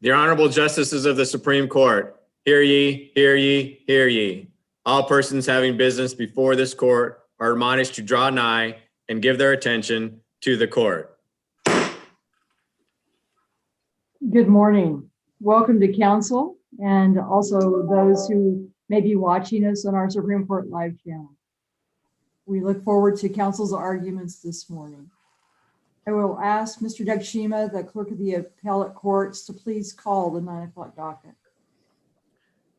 The Honorable Justices of the Supreme Court, hear ye, hear ye, hear ye. All persons having business before this court are admonished to draw nigh and give their attention to the court. Good morning. Welcome to council and also those who may be watching us on our Supreme Court live channel. We look forward to council's arguments this morning. I will ask Mr. Doug Shima, the clerk of the appellate courts, to please call the 9 o'clock docket.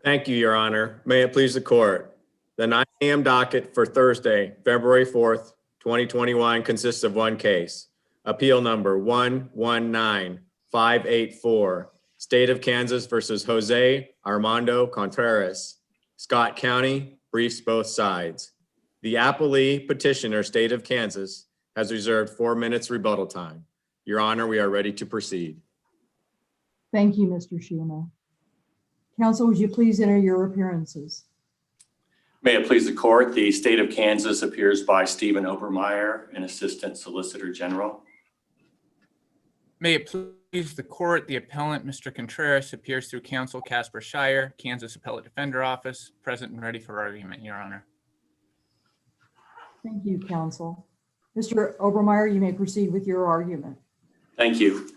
Thank you, Your Honor. May it please the court. The 9 a.m. docket for Thursday, February 4th, 2021 consists of one case. Appeal number 119584, State of Kansas versus Jose Armando Contreras. Scott County briefs both sides. The appellee petitioner, State of Kansas, has reserved 4 minutes rebuttal time. Your Honor, we are ready to proceed. Thank you, Mr. Shima. Counsel, would you please enter your appearances? May it please the court, the State of Kansas appears by Stephen Obermeyer, an Assistant Solicitor General. May it please the court, the appellant, Mr. Contreras, appears through counsel Casper Shire, Kansas Appellate Defender Office, present and ready for argument, Your Honor. Thank you, counsel. Mr. Obermeyer, you may proceed with your argument. Thank you,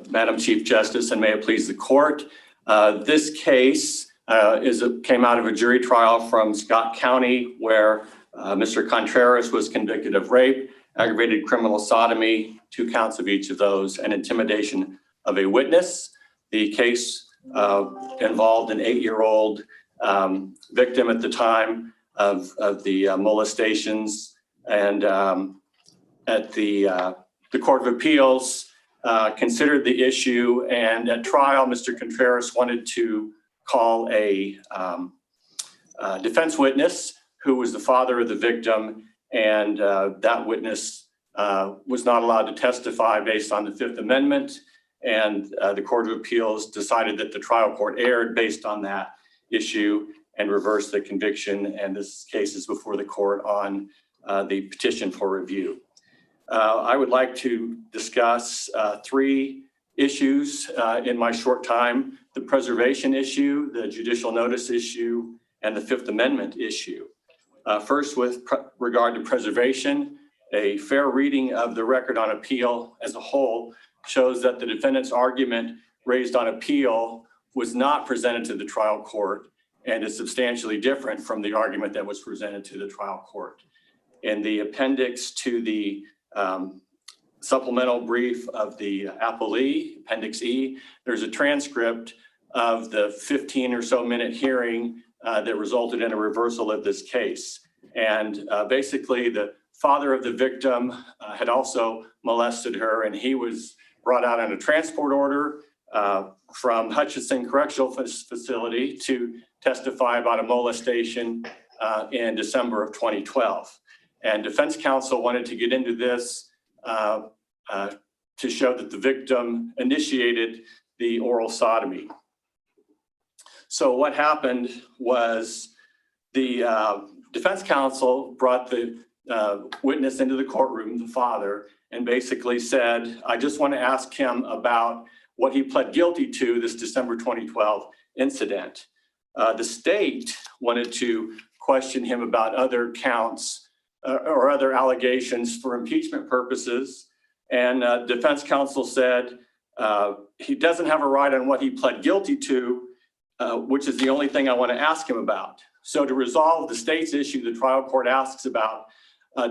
Madam Chief Justice, and may it please the court. This case came out of a jury trial from Scott County where Mr. Contreras was convicted of rape, aggravated criminal sodomy, 2 counts of each of those, and intimidation of a witness. The case involved an 8-year-old victim at the time of the molestations, and at the Court of Appeals considered the issue, and at trial, Mr. Contreras wanted to call a defense witness who was the father of the victim, and that witness was not allowed to testify based on the Fifth Amendment, and the Court of Appeals decided that the trial court erred based on that issue and reversed the conviction, and this case is before the court on the petition for review. I would like to discuss 3 issues in my short time: the preservation issue, the judicial notice issue, and the Fifth Amendment issue. First, with regard to preservation, a fair reading of the record on appeal as a whole shows that the defendant's argument raised on appeal was not presented to the trial court and is substantially different from the argument that was presented to the trial court. In the appendix to the supplemental brief of the appellee, Appendix E, there's a transcript of the 15 or so minute hearing that resulted in a reversal of this case. And basically, the father of the victim had also molested her, and he was brought out on a transport order from Hutchinson Correctional Facility to testify about a molestation in December of 2012. And defense counsel wanted to get into this to show that the victim initiated the oral sodomy. So what happened was the defense counsel brought the witness into the courtroom, the father, and basically said, I just want to ask him about what he pled guilty to this December 2012 incident. The state wanted to question him about other counts or other allegations for impeachment purposes. And defense counsel said he doesn't have a right on what he pled guilty to, which is the only thing I want to ask him about. So to resolve the state's issue, the trial court asks about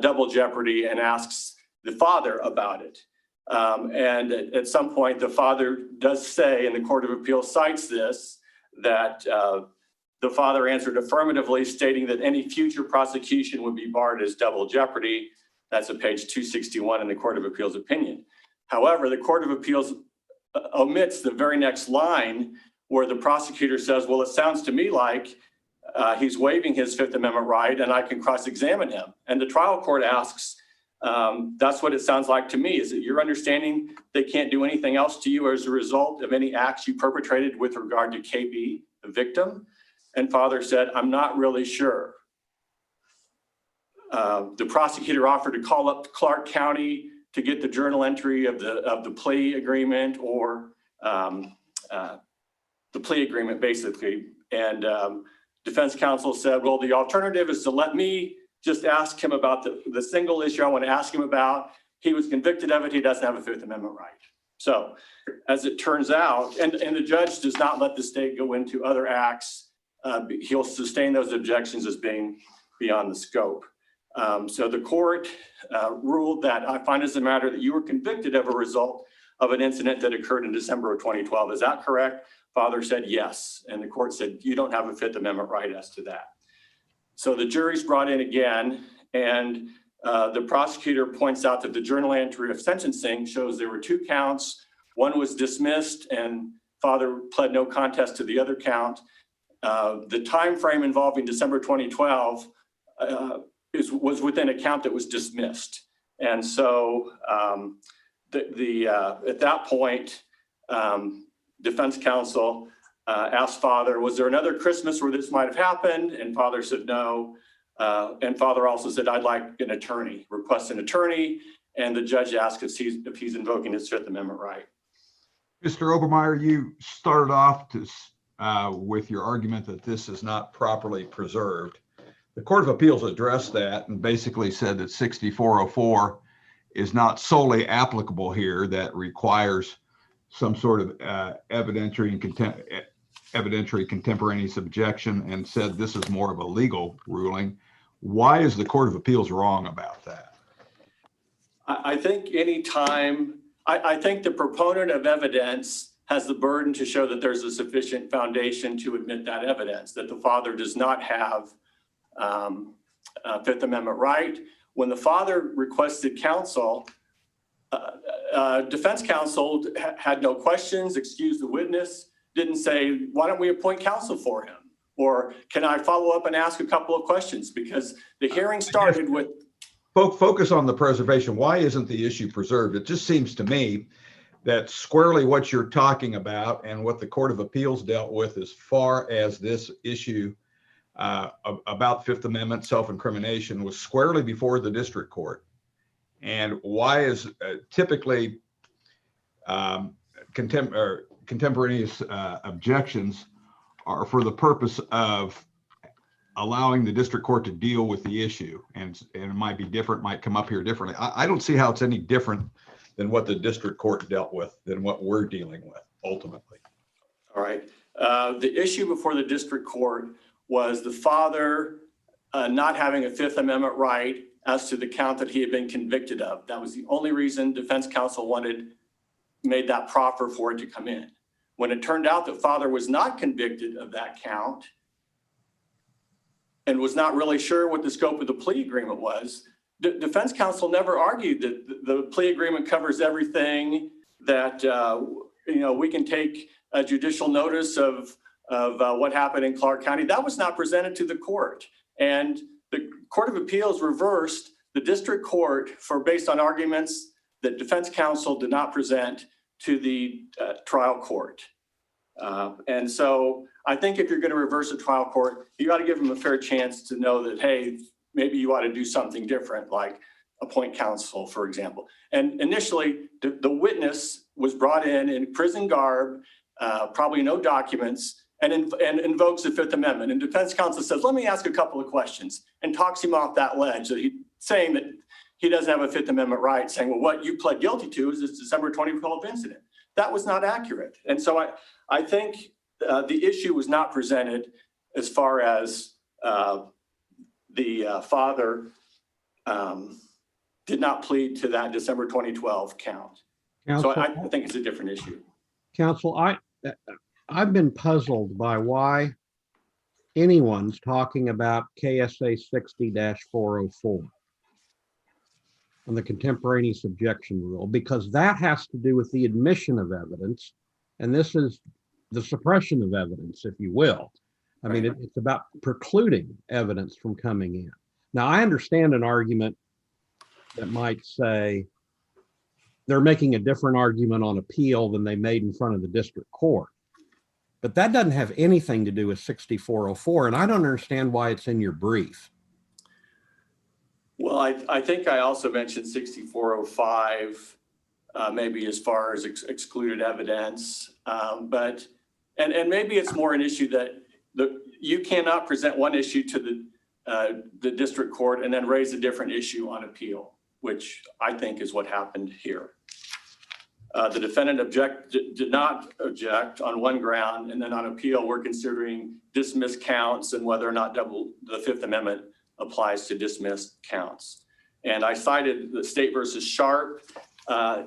double jeopardy and asks the father about it. And at some point, the father does say, and the Court of Appeals cites this, that the father answered affirmatively, stating that any future prosecution would be barred as double jeopardy. That's at page 261 in the Court of Appeals opinion. However, the Court of Appeals omits the very next line where the prosecutor says, well, it sounds to me like he's waiving his Fifth Amendment right and I can cross-examine him. And the trial court asks, that's what it sounds like to me. Is it your understanding they can't do anything else to you as a result of any acts you perpetrated with regard to KB, the victim? And father said, I'm not really sure. The prosecutor offered to call up Clark County to get the journal entry of the plea agreement or the plea agreement, basically. And defense counsel said, well, the alternative is to let me just ask him about the single issue I want to ask him about. He was convicted of it. He doesn't have a Fifth Amendment right. So as it turns out, and the judge does not let the state go into other acts. He'll sustain those objections as being beyond the scope. So the court ruled that I find as a matter that you were convicted of a result of an incident that occurred in December of 2012. Is that correct? Father said yes. And the court said, you don't have a Fifth Amendment right as to that. So the jury's brought in again, and the prosecutor points out that the journal entry of sentencing shows there were 2 counts. One was dismissed and father pled no contest to the other count. The time frame involving December 2012 was within a count that was dismissed. And so at that point, defense counsel asked father, was there another Christmas where this might have happened? And father said no. And father also said, I'd like an attorney, request an attorney. And the judge asked if he's invoking his Fifth Amendment right. Mr. Obermeyer, you started off with your argument that this is not properly preserved. The Court of Appeals addressed that and basically said that 6404 is not solely applicable here, that requires some sort of evidentiary contemporaneous objection, and said this is more of a legal ruling. Why is the Court of Appeals wrong about that? I think I think the proponent of evidence has the burden to show that there's a sufficient foundation to admit that evidence, that the father does not have a Fifth Amendment right. When the father requested counsel, defense counsel had no questions, excused the witness, didn't say, why don't we appoint counsel for him? Or can I follow up and ask a couple of questions? Because the hearing started with... Focus on the preservation. Why isn't the issue preserved? It just seems to me that squarely what you're talking about and what the Court of Appeals dealt with as far as this issue about Fifth Amendment self-incrimination was squarely before the district court. And why is typically contemporaneous objections are for the purpose of allowing the district court to deal with the issue, and it might be different, might come up here differently. I don't see how it's any different than what the district court dealt with than what we're dealing with ultimately. All right. The issue before the district court was the father not having a Fifth Amendment right as to the count that he had been convicted of. That was the only reason defense counsel made that proffer for it to come in. When it turned out that father was not convicted of that count and was not really sure what the scope of the plea agreement was, defense counsel never argued that the plea agreement covers everything, that we can take a judicial notice of what happened in Clark County. That was not presented to the court. And the Court of Appeals reversed the district court based on arguments that defense counsel did not present to the trial court. And so I think if you're going to reverse a trial court, you got to give them a fair chance to know that, hey, maybe you ought to do something different, like appoint counsel, for example. And initially, the witness was brought in prison garb, probably no documents, and invokes the Fifth Amendment. And defense counsel says, let me ask a couple of questions, and talks him off that ledge, saying that he doesn't have a Fifth Amendment right, saying, well, what you pled guilty to is this December 2012 incident. That was not accurate. And so I think the issue was not presented as far as the father did not plead to that December 2012 count. Counsel, So I think it's a different issue. Counsel, I've been puzzled by why anyone's talking about KSA 60-404 on the contemporaneous objection rule, because that has to do with the admission of evidence, and this is the suppression of evidence, if you will. I mean, it's about precluding evidence from coming in. Now, I understand an argument that might say they're making a different argument on appeal than they made in front of the district court. But that doesn't have anything to do with 6404, and I don't understand why it's in your brief. Well, I think I also mentioned 6405 maybe as far as excluded evidence. But maybe it's more an issue that you cannot present one issue to the district court and then raise a different issue on appeal, which I think is what happened here. The defendant did not object on one ground, and then on appeal, we're considering dismissed counts and whether or not the Fifth Amendment applies to dismissed counts. And I cited the State versus Sharp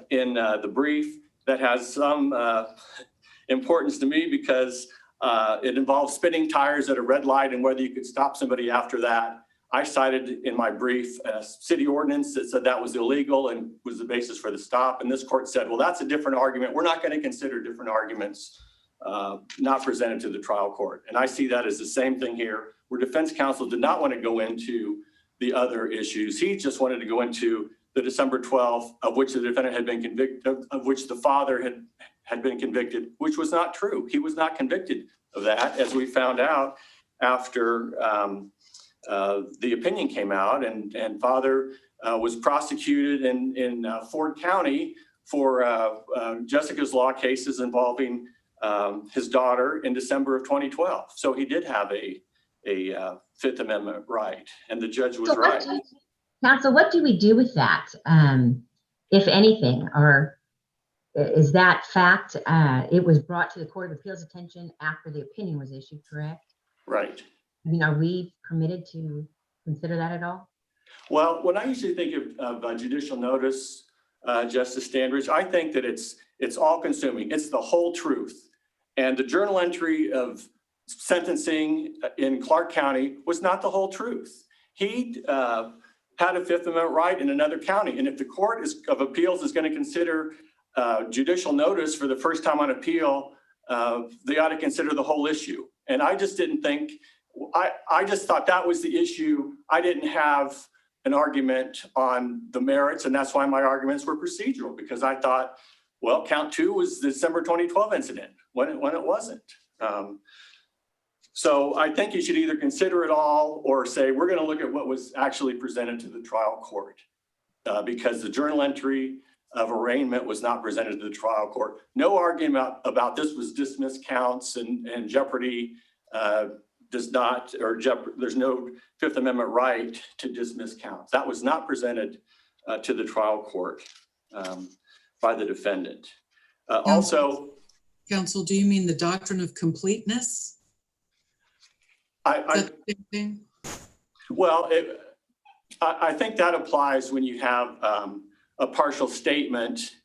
in the brief. That has some importance to me because it involves spinning tires at a red light and whether you could stop somebody after that. I cited in my brief a city ordinance that said that was illegal and was the basis for the stop. And this court said, well, that's a different argument. We're not going to consider different arguments not presented to the trial court. And I see that as the same thing here, where defense counsel did not want to go into the other issues. He just wanted to go into the December 12th, of which the defendant had been convicted, of which the father had been convicted, which was not true. He was not convicted of that, as we found out after the opinion came out, and father was prosecuted in Ford County for Jessica's Law cases involving his daughter in December of 2012. So he did have a Fifth Amendment right, and the judge was right. Counsel, what do we do with that, if anything, or is that fact, it was brought to the Court of Appeals' attention after the opinion was issued, correct? Right. I mean, are we permitted to consider that at all? Well, when I usually think of judicial notice, Justice Standridge, I think that it's all consuming. It's the whole truth. And the journal entry of sentencing in Clark County was not the whole truth. He had a Fifth Amendment right in another county. And if the Court of Appeals is going to consider judicial notice for the first time on appeal, they ought to consider the whole issue. And I just didn't think, I just thought that was the issue. I didn't have an argument on the merits, and that's why my arguments were procedural, because I thought, well, count two was the December 2012 incident when it wasn't. So I think you should either consider it all or say, we're going to look at what was actually presented to the trial court, because the journal entry of arraignment was not presented to the trial court. No argument about this was dismissed counts and jeopardy does not, or there's no Fifth Amendment right to dismiss counts. That was not presented to the trial court by the defendant. Counsel, do you mean the doctrine of completeness? Well, I think that applies when you have a partial statement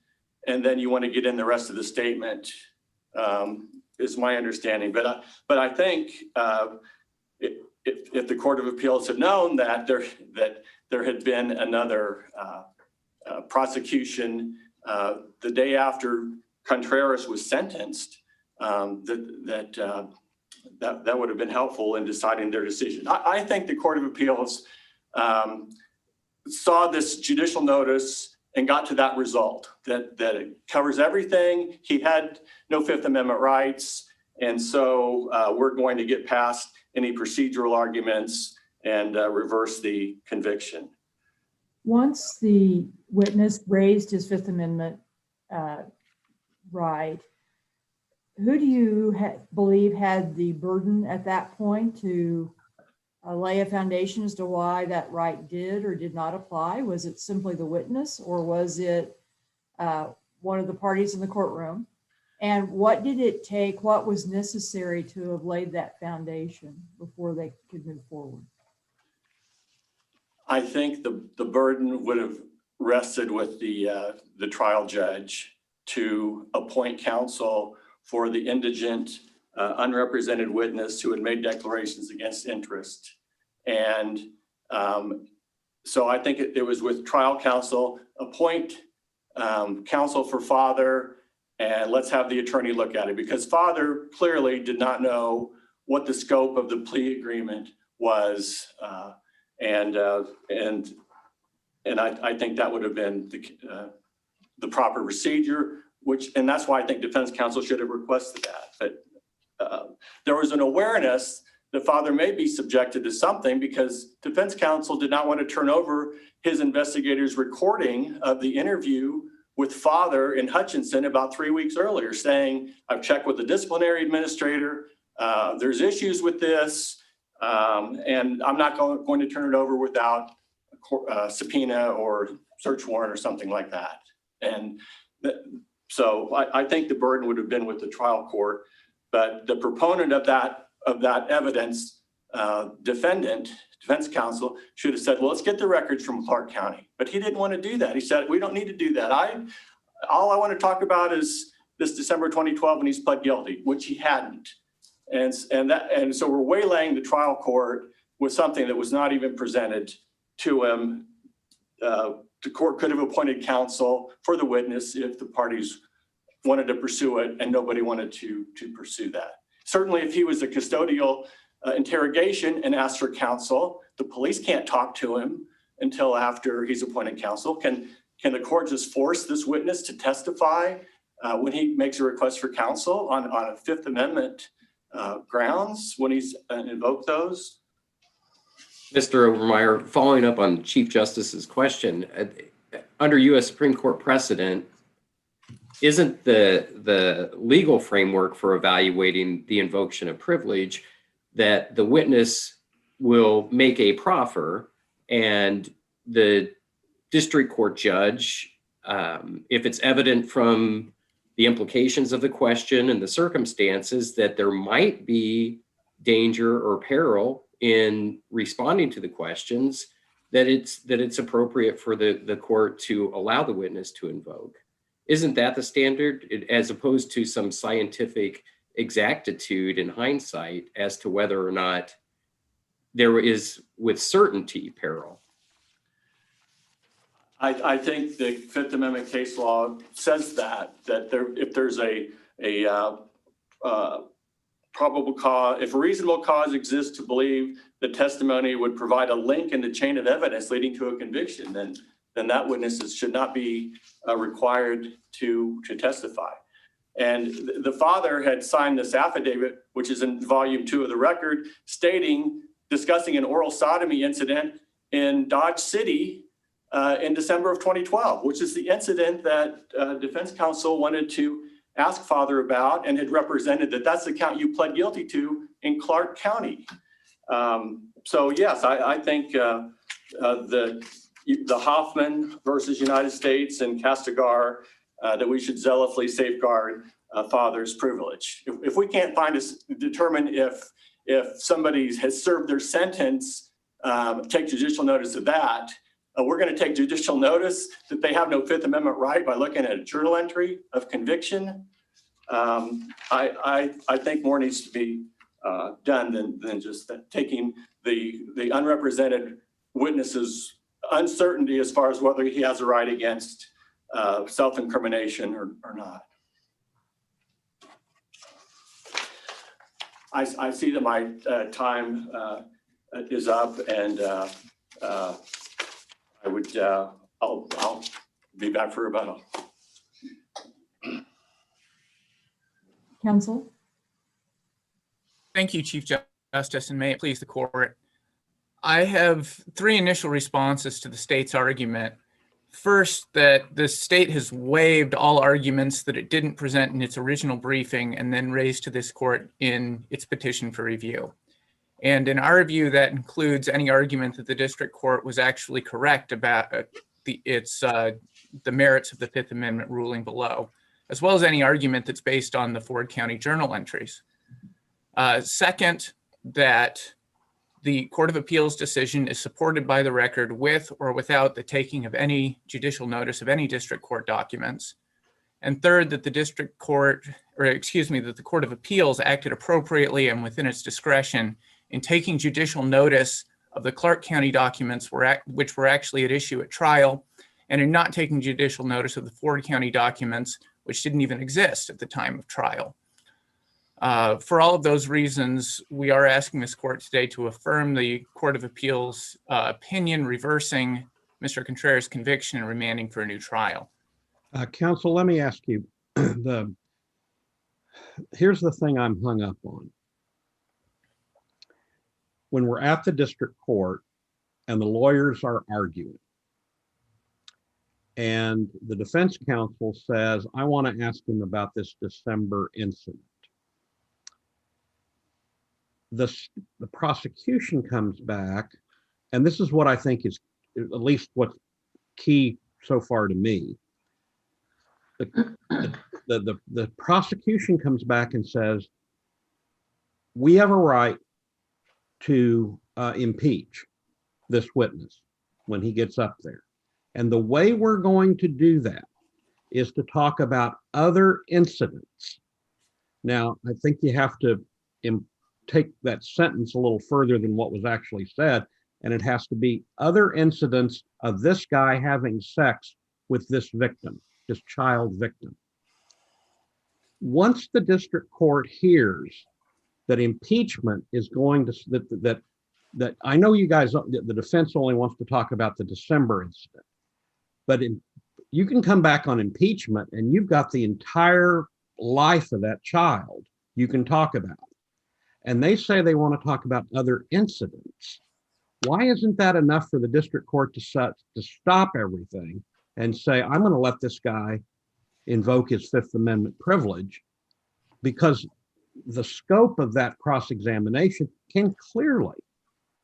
and then you want to get in the rest of the statement, is my understanding. But I think if the Court of Appeals had known that there had been another prosecution the day after Contreras was sentenced, that would have been helpful in deciding their decision. I think the Court of Appeals saw this judicial notice and got to that result, that it covers everything. He had no Fifth Amendment rights. And so we're going to get past any procedural arguments and reverse the conviction. Once the witness raised his Fifth Amendment right, who do you believe had the burden at that point to lay a foundation as to why that right did or did not apply? Was it simply the witness, or was it one of the parties in the courtroom? And what did it take? What was necessary to have laid that foundation before they could move forward? I think the burden would have rested with the trial judge to appoint counsel for the indigent, unrepresented witness who had made declarations against interest. And so I think it was with trial counsel, appoint counsel for father, and let's have the attorney look at it, because father clearly did not know what the scope of the plea agreement was. And I think that would have been the proper procedure, and that's why I think defense counsel should have requested that. But there was an awareness that father may be subjected to something, because defense counsel did not want to turn over his investigator's recording of the interview with father in Hutchinson about 3 weeks earlier saying, I've checked with the disciplinary administrator. There's issues with this. And I'm not going to turn it over without a subpoena or search warrant or something like that. And so I think the burden would have been with the trial court, but the proponent of that evidence, defense counsel should have said, well, let's get the records from Clark County. But he didn't want to do that. He said, we don't need to do that. All I want to talk about is this December 2012 when he's pled guilty, which he hadn't. And so we're waylaying the trial court with something that was not even presented to him. The court could have appointed counsel for the witness if the parties wanted to pursue it, and nobody wanted to pursue that. Certainly, if he was a custodial interrogation and asked for counsel, the police can't talk to him until after he's appointed counsel. Can the court just force this witness to testify when he makes a request for counsel on a Fifth Amendment grounds when he's invoked those? Mr. Overmeyer, following up on Chief Justice's question, under U.S. Supreme Court precedent, isn't the legal framework for evaluating the invocation of privilege that the witness will make a proffer and the district court judge, if it's evident from the implications of the question and the circumstances that there might be danger or peril in responding to the questions, that it's appropriate for the court to allow the witness to invoke? Isn't that the standard, as opposed to some scientific exactitude in hindsight as to whether or not there is with certainty peril? I think the Fifth Amendment case law says that if there's a probable cause, if a reasonable cause exists to believe the testimony would provide a link in the chain of evidence leading to a conviction, then that witness should not be required to testify. And the father had signed this affidavit, which is in volume 2 of the record, discussing an oral sodomy incident in Dodge City in December of 2012, which is the incident that defense counsel wanted to ask father about and had represented that that's the count you pled guilty to in Clark County. So yes, I think the Hoffman versus United States and Castigar, that we should zealously safeguard father's privilege. If we can't determine if somebody has served their sentence, take judicial notice of that, we're going to take judicial notice that they have no Fifth Amendment right by looking at a journal entry of conviction. I think more needs to be done than just taking the unrepresented witness's uncertainty as far as whether he has a right against self-incrimination or not. I see that my time is up, and I'll be back for rebuttal. Counsel? Thank you, Chief Justice, and may it please the court. I have 3 initial responses to the state's argument. First, that the state has waived all arguments that it didn't present in its original briefing and then raised to this court in its petition for review. And in our view, that includes any argument that the district court was actually correct about the merits of the Fifth Amendment ruling below, as well as any argument that's based on the Ford County journal entries. Second, that the Court of Appeals decision is supported by the record with or without the taking of any judicial notice of any district court documents. And third, that the Court of Appeals acted appropriately and within its discretion in taking judicial notice of the Clark County documents which were actually at issue at trial, and in not taking judicial notice of the Ford County documents, which didn't even exist at the time of trial. For all of those reasons, we are asking this court today to affirm the Court of Appeals opinion reversing Mr. Contreras' conviction and remanding for a new trial. Counsel, let me ask you, here's the thing I'm hung up on. When we're at the district court and the lawyers are arguing, And the defense counsel says, I want to ask him about this December incident. The prosecution comes back, and this is what I think is at least what's key so far to me. The prosecution comes back and says, we have a right to impeach this witness when he gets up there. And the way we're going to do that is to talk about other incidents. Now, I think you have to take that sentence a little further than what was actually said, and it has to be other incidents of this guy having sex with this victim, this child victim. Once the district court hears that impeachment is going to, that I know you guys, the defense only wants to talk about the December incident, but you can come back on impeachment and you've got the entire life of that child you can talk about. And they say they want to talk about other incidents. Why isn't that enough for the district court to stop everything and say, I'm going to let this guy invoke his Fifth Amendment privilege, because the scope of that cross-examination can clearly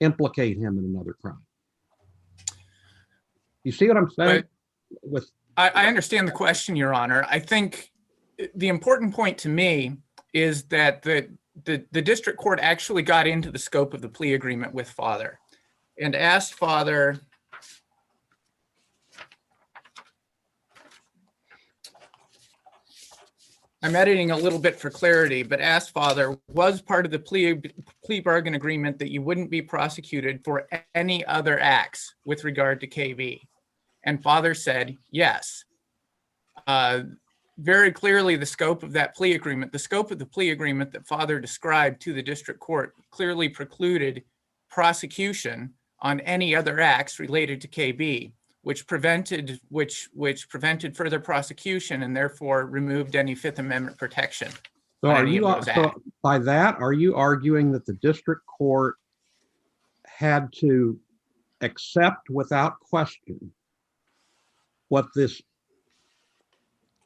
implicate him in another crime. You see what I'm saying? I understand the question, Your Honor. I think the important point to me is that the district court actually got into the scope of the plea agreement with father and asked father, I'm editing a little bit for clarity, but asked father, was part of the plea bargain agreement that you wouldn't be prosecuted for any other acts with regard to KB? And father said, yes. Very clearly, the scope of that plea agreement, the scope of the plea agreement that father described to the district court clearly precluded prosecution on any other acts related to KB, which prevented further prosecution and therefore removed any Fifth Amendment protection. So by that, are you arguing that the district court had to accept without question what this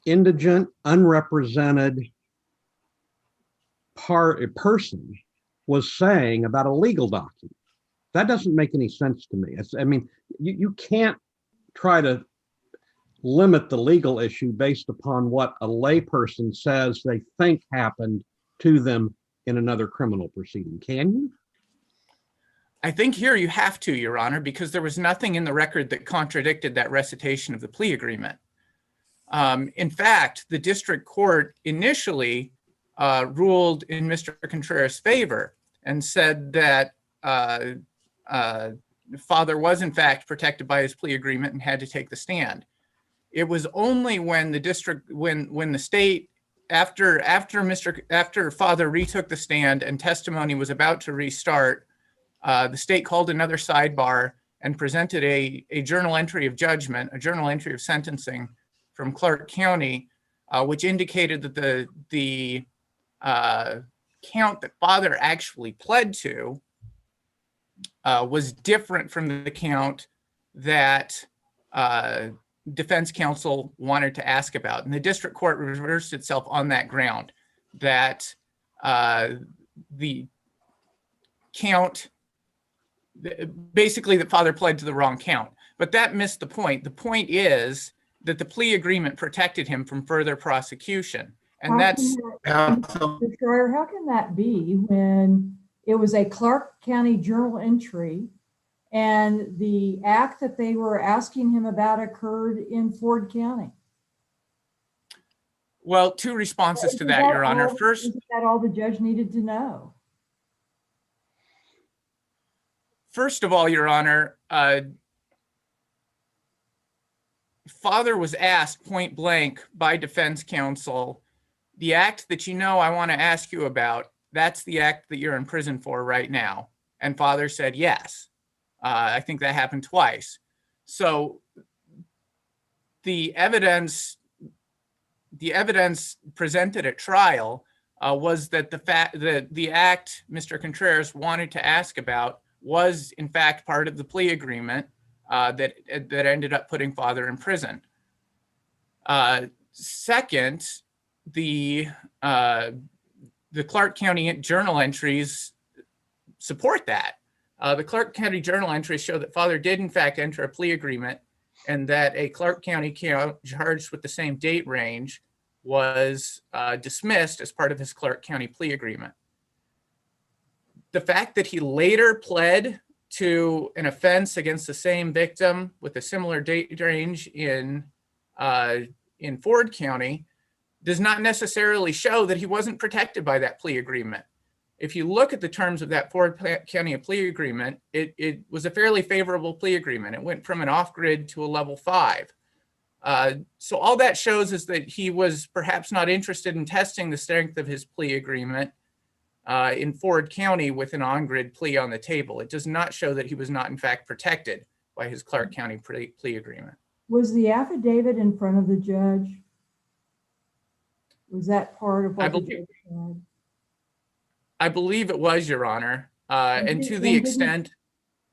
indigent, unrepresented person was saying about a legal document? That doesn't make any sense to me. I mean, you can't try to limit the legal issue based upon what a layperson says they think happened to them in another criminal proceeding, can you? I think here you have to, Your Honor, because there was nothing in the record that contradicted that recitation of the plea agreement. In fact, the district court initially ruled in Mr. Contreras' favor and said that father was in fact protected by his plea agreement and had to take the stand. It was only when the district, when the state, after father retook the stand and testimony was about to restart, the state called another sidebar and presented a journal entry of judgment, a journal entry of sentencing from Clark County, which indicated that the count that father actually pled to was different from the count that defense counsel wanted to ask about. And the district court reversed itself on that ground, that the count, basically that father pled to the wrong count. But that missed the point. The point is that the plea agreement protected him from further prosecution. And that's... Mr. Schreier, how can that be when it was a Clark County journal entry and the act that they were asking him about occurred in Ford County? Well, two responses to that, Your Honor. First, isn't that all the judge needed to know? First of all, Your Honor, father was asked point blank by defense counsel, the act that you know I want to ask you about, that's the act that you're in prison for right now. And father said yes. I think that happened twice. So the evidence presented at trial was that the fact that the act Mr. Contreras wanted to ask about was in fact part of the plea agreement that ended up putting father in prison. Second, the Clark County Journal entries support that. The Clark County Journal entries show that father did in fact enter a plea agreement, and that a Clark County count charged with the same date range was dismissed as part of his Clark County plea agreement. The fact that he later pled to an offense against the same victim with a similar date range in Ford County does not necessarily show that he wasn't protected by that plea agreement. If you look at the terms of that Ford County plea agreement, it was a fairly favorable plea agreement. It went from an off-grid to a level 5. So all that shows is that he was perhaps not interested in testing the strength of his plea agreement in Ford County with an on-grid plea on the table. It does not show that he was not in fact protected by his Clark County plea agreement. Was the affidavit in front of the judge? Was that part of what the judge said? I believe it was, Your Honor. And to the extent.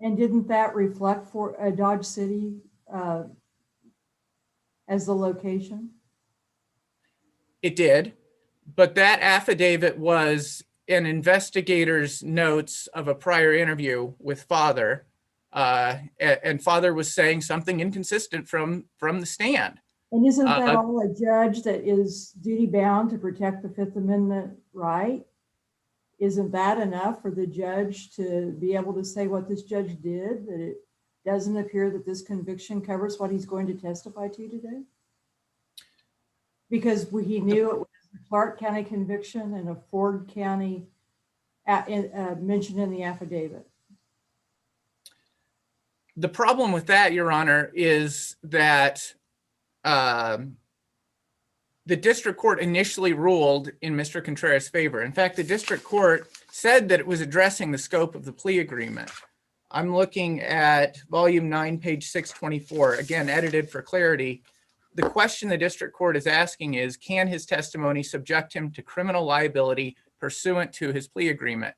And didn't that reflect for Dodge City as the location? It did, but that affidavit was an investigator's notes of a prior interview with father, and father was saying something inconsistent from the stand. And isn't that all a judge that is duty bound to protect the Fifth Amendment right? Isn't that enough for the judge to be able to say what this judge did, that it doesn't appear that this conviction covers what he's going to testify to today? Because he knew it was a Clark County conviction and a Ford County mentioned in the affidavit. The problem with that, Your Honor, is that the district court initially ruled in Mr. Contreras' favor. In fact, the district court said that it was addressing the scope of the plea agreement. I'm looking at volume 9, page 624, again, edited for clarity. The question the district court is asking is, can his testimony subject him to criminal liability pursuant to his plea agreement?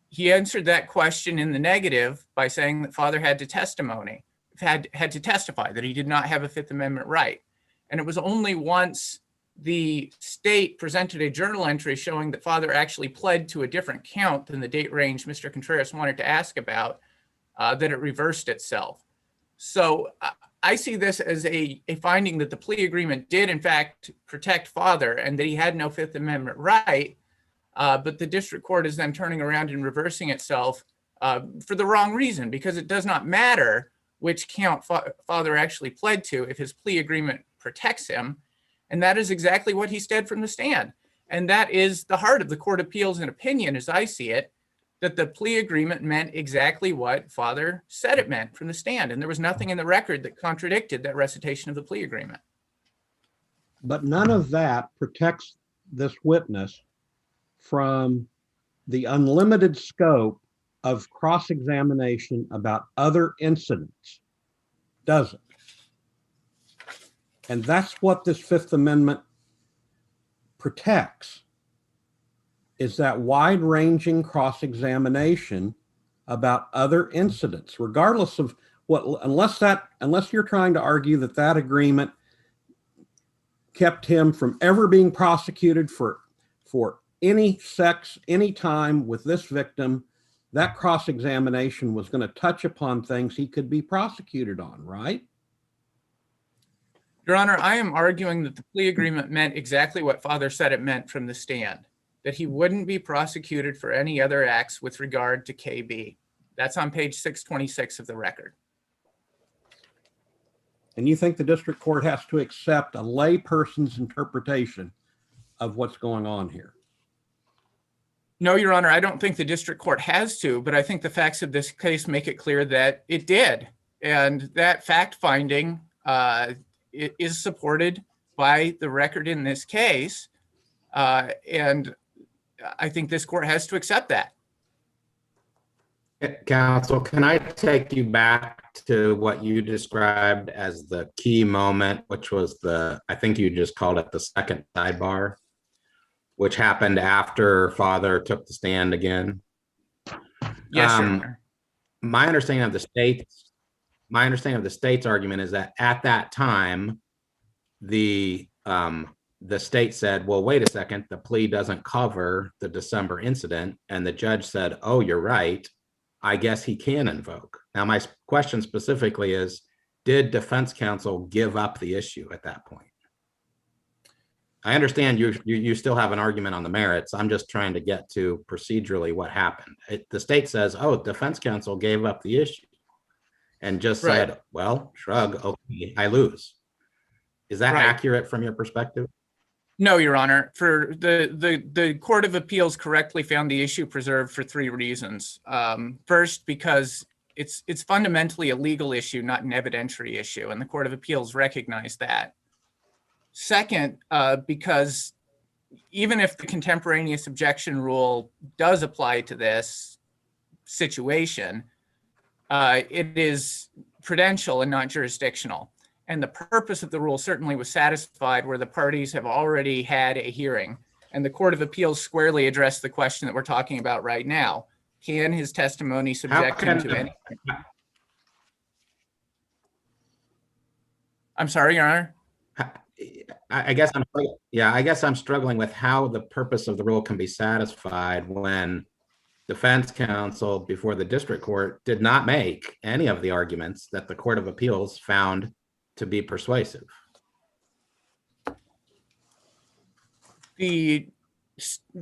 He answered that question in the negative by saying that father had to testify that he did not have a Fifth Amendment right. And it was only once the state presented a journal entry showing that father actually pled to a different count than the date range Mr. Contreras wanted to ask about that it reversed itself. So I see this as a finding that the plea agreement did in fact protect father and that he had no Fifth Amendment right, but the district court is then turning around and reversing itself for the wrong reason, because it does not matter which count father actually pled to if his plea agreement protects him. And that is exactly what he said from the stand. And that is the heart of the court appeals and opinion, as I see it, that the plea agreement meant exactly what father said it meant from the stand. And there was nothing in the record that contradicted that recitation of the plea agreement. But none of that protects this witness from the unlimited scope of cross-examination about other incidents, does it? And that's what this Fifth Amendment protects, is that wide-ranging cross-examination about other incidents, regardless of what, unless you're trying to argue that that agreement kept him from ever being prosecuted for any sex, any time with this victim, that cross-examination was going to touch upon things he could be prosecuted on, right? Your Honor, I am arguing that the plea agreement meant exactly what father said it meant from the stand, that he wouldn't be prosecuted for any other acts with regard to KB. That's on page 626 of the record. And you think the district court has to accept a lay person's interpretation of what's going on here? No, Your Honor, I don't think the district court has to, but I think the facts of this case make it clear that it did. And that fact finding is supported by the record in this case. And I think this court has to accept that. Counsel, can I take you back to what you described as the key moment, which was I think you just called it the second sidebar, which happened after father took the stand again? Yes, Your Honor. My understanding of the state's argument is that at that time, the state said, well, wait a second, the plea doesn't cover the December incident. And the judge said, oh, you're right. I guess he can invoke. Now, my question specifically is, did defense counsel give up the issue at that point? I understand you still have an argument on the merits. I'm just trying to get to procedurally what happened. The state says, oh, defense counsel gave up the issue and just Right. said, well, shrug, okay, I lose. Is that Right. accurate from your perspective? No, Your Honor. For the Court of Appeals correctly found the issue preserved for three reasons. First, because it's fundamentally a legal issue, not an evidentiary issue, and the Court of Appeals recognized that. Second, because even if the contemporaneous objection rule does apply to this situation, it is prudential and not jurisdictional. And the purpose of the rule certainly was satisfied where the parties have already had a hearing. And the Court of Appeals squarely addressed the question that we're talking about right now. Can his testimony subject him to any? I'm sorry, Your Honor. I guess I'm struggling with how the purpose of the rule can be satisfied when defense counsel before the district court did not make any of the arguments that the Court of Appeals found to be persuasive. The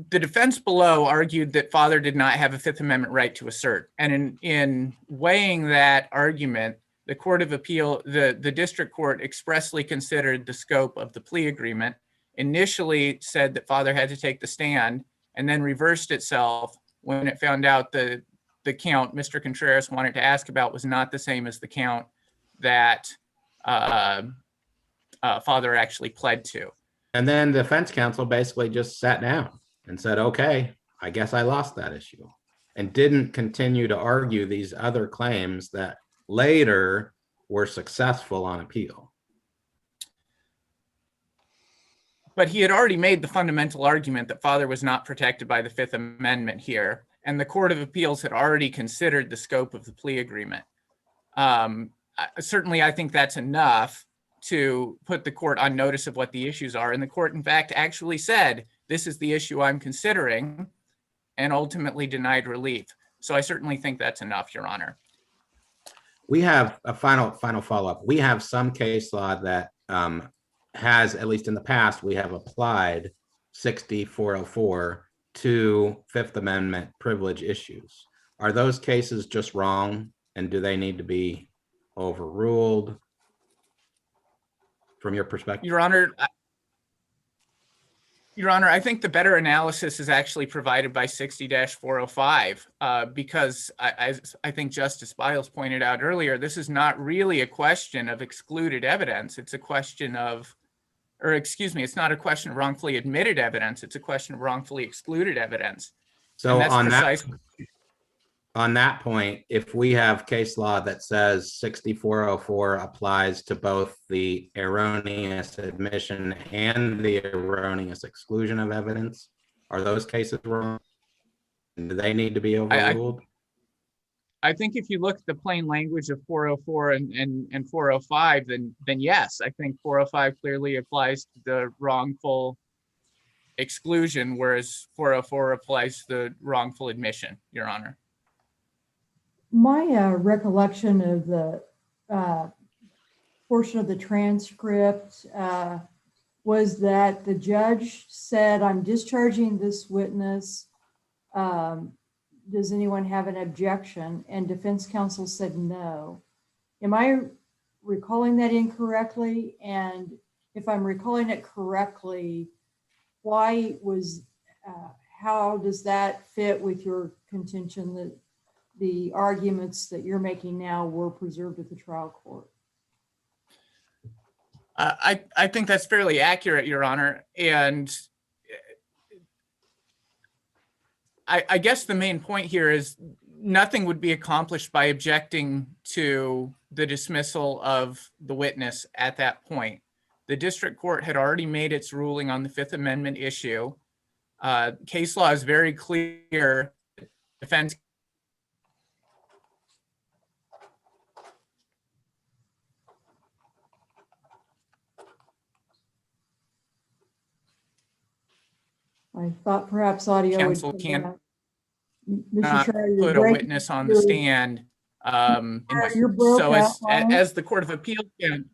defense below argued that father did not have a Fifth Amendment right to assert. And in weighing that argument, the Court of Appeal, the district court expressly considered the scope of the plea agreement, initially said that father had to take the stand, and then reversed itself when it found out the count Mr. Contreras wanted to ask about was not the same as the count that father actually pled to. And then the defense counsel basically just sat down and said, okay, I guess I lost that issue, and didn't continue to argue these other claims that later were successful on appeal. But he had already made the fundamental argument that father was not protected by the Fifth Amendment here, and the Court of Appeals had already considered the scope of the plea agreement. Certainly, I think that's enough to put the court on notice of what the issues are. And the court, in fact, actually said, this is the issue I'm considering, and ultimately denied relief. So I certainly think that's enough, Your Honor. We have a final follow-up. We have some case law that has, at least in the past, we have applied 6404 to Fifth Amendment privilege issues. Are those cases just wrong, and do they need to be overruled from your perspective? Your Honor, I think the better analysis is actually provided by 60-405 because I think Justice Biles pointed out earlier, this is not really a question of excluded evidence. It's a question of, or excuse me, it's not a question of wrongfully admitted evidence. It's a question of wrongfully excluded evidence. So on that point, if we have case law that says 6404 applies to both the erroneous admission and the erroneous exclusion of evidence, are those cases wrong? Do they need to be overruled? I think if you look at the plain language of 404 and 405, then yes, I think 405 clearly applies to the wrongful exclusion, whereas 404 applies to the wrongful admission, Your Honor. My recollection of the portion of the transcript was that the judge said, I'm discharging this witness. Does anyone have an objection? And defense counsel said no. Am I recalling that incorrectly? And if I'm recalling it correctly, why was, how does that fit with your contention that the arguments that you're making now were preserved at the trial court? I think that's fairly accurate, Your Honor. And I guess the main point here is nothing would be accomplished by objecting to the dismissal of the witness at that point. The district court had already made its ruling on the Fifth Amendment issue. Case law is very clear. Defense I thought perhaps audio would Counsel come can't back. Mr. Schreier, you're put a breaking. witness on the you're- stand. You're broke So up on us. as the Court of Appeals can.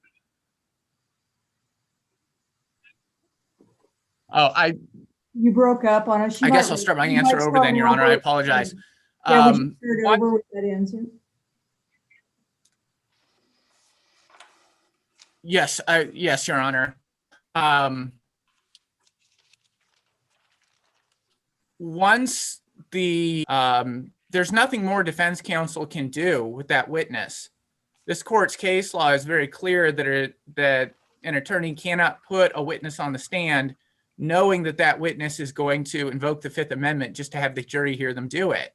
You broke up on us. I guess I'll start my You answer might over then, start Your Honor. I over. apologize. Yeah, would you start One- over with that answer? Yes, yes, Your Honor. Once there's nothing more defense counsel can do with that witness. This court's case law is very clear that an attorney cannot put a witness on the stand knowing that that witness is going to invoke the Fifth Amendment just to have the jury hear them do it.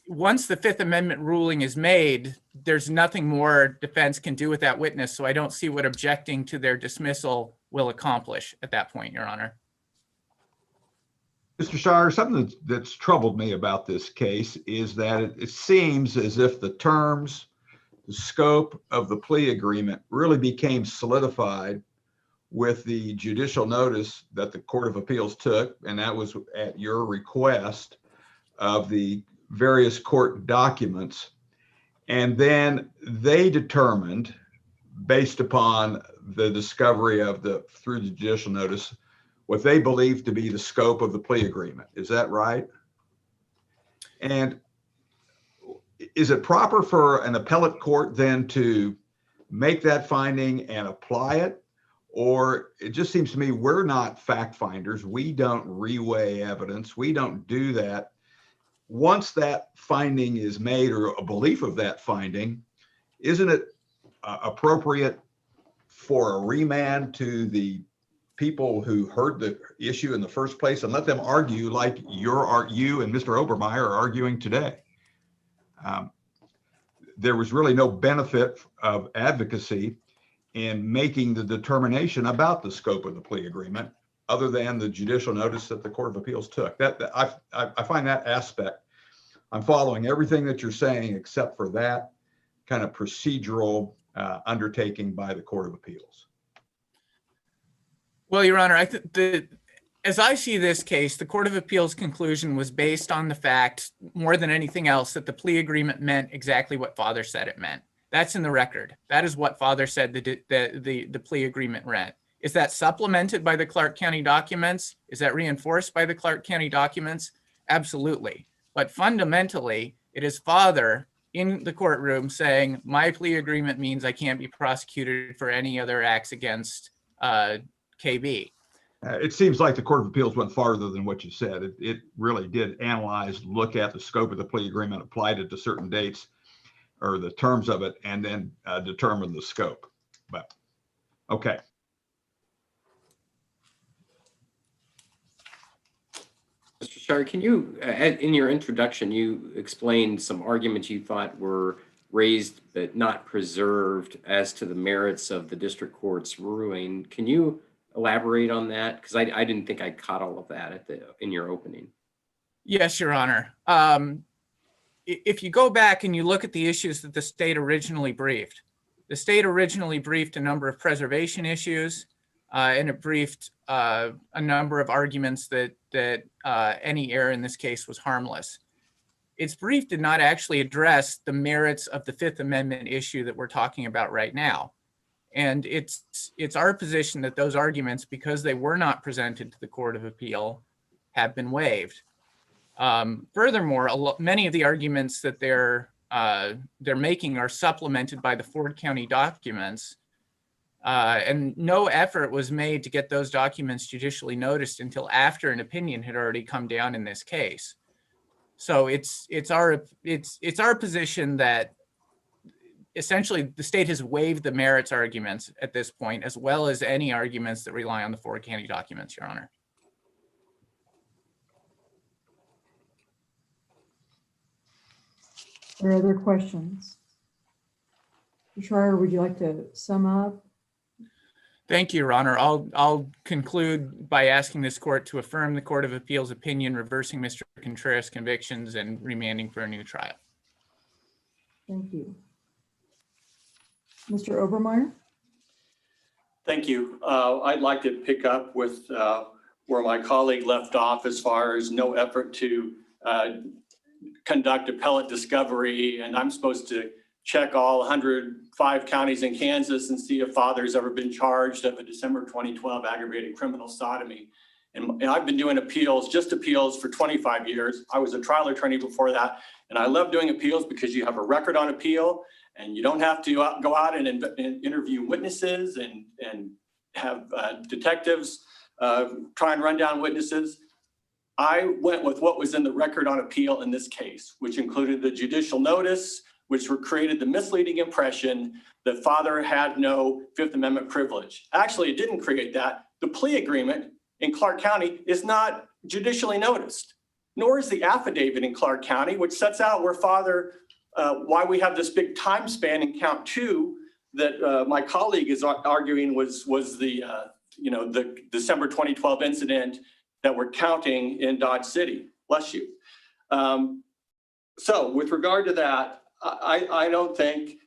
Once the Fifth Amendment ruling is made, there's nothing more defense can do with that witness. So I don't see what objecting to their dismissal will accomplish at that point, Your Honor. Mr. Shire, something that's troubled me about this case is that it seems as if the terms, the scope of the plea agreement really became solidified with the judicial notice that the Court of Appeals took, and that was at your request, of the various court documents. And then they determined, based upon the discovery through the judicial notice, what they believed to be the scope of the plea agreement. Is that right? And is it proper for an appellate court then to make that finding and apply it? Or it just seems to me we're not fact finders. We don't reweigh evidence. We don't do that. Once that finding is made, or a belief of that finding, isn't it appropriate for a remand to the people who heard the issue in the first place and let them argue like you and Mr. Obermeyer are arguing today? There was really no benefit of advocacy in making the determination about the scope of the plea agreement, other than the judicial notice that the Court of Appeals took. I find that aspect, I'm following everything that you're saying except for that kind of procedural undertaking by the Court of Appeals. Well, Your Honor, as I see this case, the Court of Appeals conclusion was based on the fact, more than anything else, that the plea agreement meant exactly what Father said it meant. That's in the record. That is what Father said the plea agreement meant. Is that supplemented by the Clark County documents? Is that reinforced by the Clark County documents? Absolutely. But fundamentally, it is Father in the courtroom saying, my plea agreement means I can't be prosecuted for any other acts against KB. It seems like the Court of Appeals went farther than what you said. It really did analyze, look at the scope of the plea agreement, applied it to certain dates or the terms of it, and then determine the scope. But okay. Mr. Shire, can you, in your introduction, you explained some arguments you thought were raised but not preserved as to the merits of the district court's ruling. Can you elaborate on that? Because I didn't think I caught all of that in your opening. Yes, Your Honor. If you go back and you look at the issues that the state originally briefed, the state originally briefed a number of preservation issues, and it briefed a number of arguments that any error in this case was harmless. Its brief did not actually address the merits of the Fifth Amendment issue that we're talking about right now. And it's our position that those arguments, because they were not presented to the Court of Appeal, have been waived. Furthermore, many of the arguments that they're making are supplemented by the Ford County documents, and no effort was made to get those documents judicially noticed until after an opinion had already come down in this case. So it's our position that essentially the state has waived the merits arguments at this point, as well as any arguments that rely on the Ford County documents, Your Honor. Are there other questions? Mr. Schreier, would you like to sum up? Thank you, Your Honor. I'll conclude by asking this court to affirm the Court of Appeals opinion, reversing Mr. Contreras' convictions and remanding for a new trial. Thank you. Mr. Obermeyer? Thank you. I'd like to pick up with where my colleague left off as far as no effort to conduct appellate discovery. And I'm supposed to check all 105 counties in Kansas and see if father's ever been charged of a December 2012 aggravated criminal sodomy. And I've been doing appeals, just appeals, for 25 years. I was a trial attorney before that. And I love doing appeals because you have a record on appeal and you don't have to go out and interview witnesses and have detectives try and run down witnesses. I went with what was in the record on appeal in this case, which included the judicial notice, which created the misleading impression that father had no Fifth Amendment privilege. Actually, it didn't create that. The plea agreement in Clark County is not judicially noticed, nor is the affidavit in Clark County, which sets out where father, why we have this big time span in count 2 that my colleague is arguing was the the December 2012 incident that we're counting in Dodge City. Bless you. So with regard to that, I don't think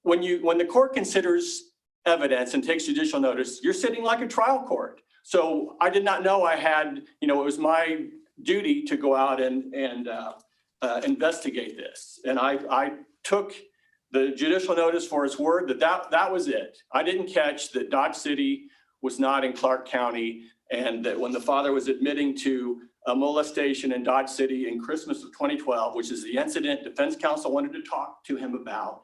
when the court considers evidence and takes judicial notice, you're sitting like a trial court. So I did not know I had, it was my duty to go out and investigate this. And I took the judicial notice for its word that was it. I didn't catch that Dodge City was not in Clark County, and that when the father was admitting to a molestation in Dodge City in Christmas of 2012, which is the incident defense counsel wanted to talk to him about,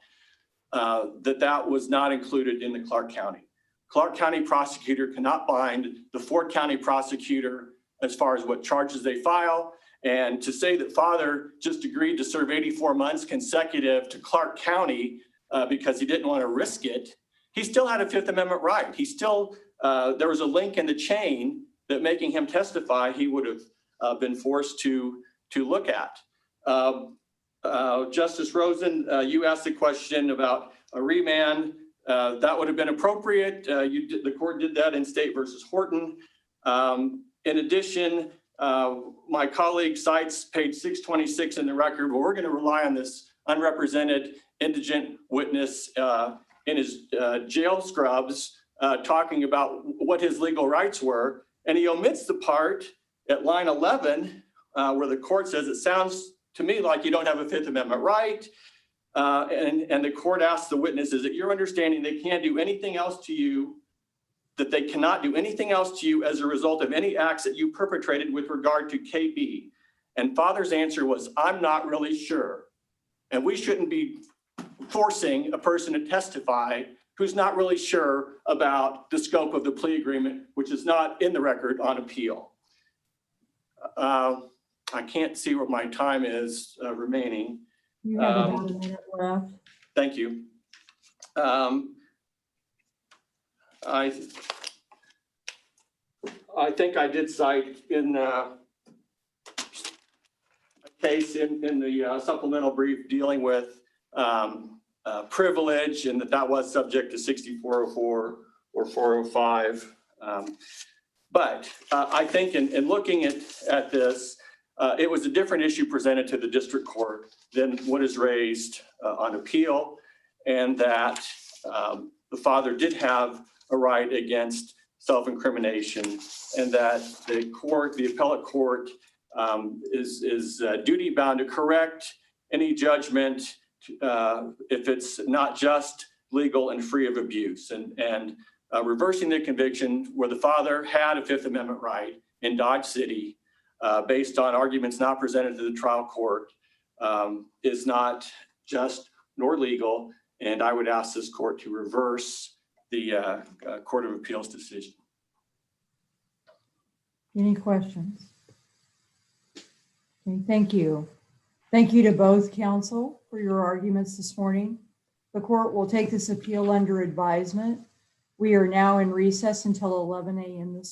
that was not included in the Clark County. Clark County prosecutor cannot bind the Ford County prosecutor as far as what charges they file. And to say that father just agreed to serve 84 months consecutive to Clark County because he didn't want to risk it, he still had a Fifth Amendment right. He still, there was a link in the chain that making him testify, he would have been forced to look at. Justice Rosen, you asked a question about a remand. That would have been appropriate. The court did that in State versus Horton. In addition, my colleague cites page 626 in the record, but we're going to rely on this unrepresented indigent witness in his jail scrubs talking about what his legal rights were. And he omits the part at line 11 where the court says, it sounds to me like you don't have a Fifth Amendment right. And the court asks the witness, is it your understanding they can't do anything else to you, that they cannot do anything else to you as a result of any acts that you perpetrated with regard to KB? And father's answer was, I'm not really sure. And we shouldn't be forcing a person to testify who's not really sure about the scope of the plea agreement, which is not in the record on appeal. I can't see what my time is remaining. You have about a minute left. Thank you. I think I did cite in a case in the supplemental brief dealing with privilege, and that was subject to 6404 or 405. But I think in looking at this, it was a different issue presented to the district court than what is raised on appeal, and that the father did have a right against self-incrimination, and that the court, the appellate court, is duty bound to correct any judgment if it's not just legal and free of abuse, and reversing the conviction where the father had a Fifth Amendment right in Dodge City based on arguments not presented to the trial court is not just nor legal. And I would ask this court to reverse the Court of Appeals decision. Any questions? Okay, thank you. Thank you to both counsel for your arguments this morning. The court will take this appeal under advisement. We are now in recess until 11 a.m. this morning.